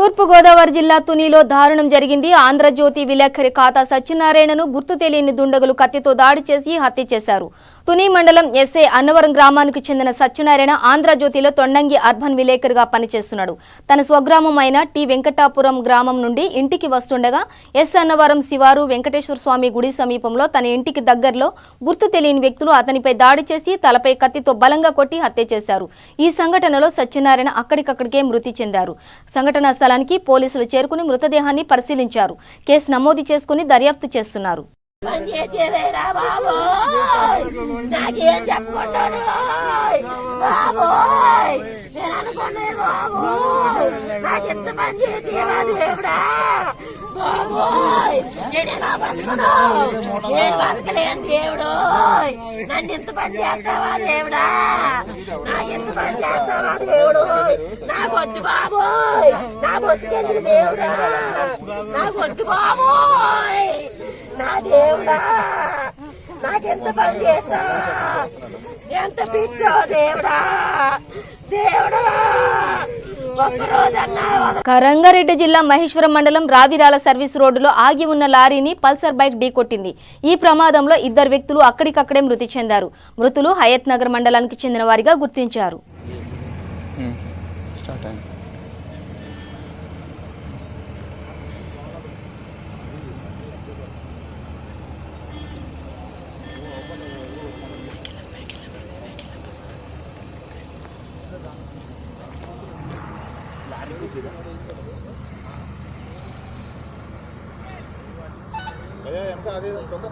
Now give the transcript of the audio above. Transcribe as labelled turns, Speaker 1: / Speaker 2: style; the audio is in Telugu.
Speaker 1: తూర్పు గోదావరి జిల్లా తునిలో దారుణం జరిగింది. ఆంధ్రజ్యోతి విలేకరి ఖాతా సత్యనారాయణను గుర్తు తెలియని దుండగులు కత్తితో దాడి చేసి హత్య చేశారు. తుని మండలం ఎస్ఏ అన్నవరం గ్రామానికి చెందిన సత్యనారాయణ ఆంధ్రజ్యోతిలో తొండంగి అర్బన్ విలేకరిగా పనిచేస్తున్నాడు. తన స్వగ్రామం అయిన టి వెంకటాపురం గ్రామం నుండి ఇంటికి వస్తుండగా ఎస్ అన్నవరం శివారు వెంకటేశ్వర స్వామి గుడి సమీపంలో తన ఇంటికి దగ్గరలో గుర్తు తెలియని వ్యక్తులు అతనిపై దాడి చేసి తలపై కత్తితో బలంగా కొట్టి హత్య చేశారు. ఈ సంఘటనలో సత్యనారాయణ అక్కడికక్కడికే మృతి చెందారు. సంఘటనా స్థలానికి పోలీసులు చేరుకుని మృతదేహాన్ని పరిశీలించారు. కేసు నమోదు చేసుకుని దర్యాప్తు చేస్తున్నారు.
Speaker 2: నేను బతకలేను దేవుడు, నన్ను ఇంత పని చేస్తావా దేవుడా, నాకెంత పని చేస్తావా దేవుడు, నాకు వద్దు బాబోయ్, నా బతుకెందుకు దేవుడా, నాకు వద్దు బాబోయ్, నా దేవుడా, నాకెంత పని చేస్తావా, ఎంత పిచ్చో దేవుడా, దేవుడా.
Speaker 1: రంగారెడ్డి జిల్లా మహేశ్వరం మండలం రావిరాల సర్వీస్ రోడ్డులో ఆగి ఉన్న లారీని పల్సర్ బైక్ ఢీకొట్టింది. ఈ ప్రమాదంలో 2 వ్యక్తులు అక్కడికక్కడే మృతి చెందారు. మృతులు హయత్ నగర్ మండలానికి చెందిన వారిగా గుర్తించారు.
Speaker 3: భయ్యా ఎంత అదే తొందర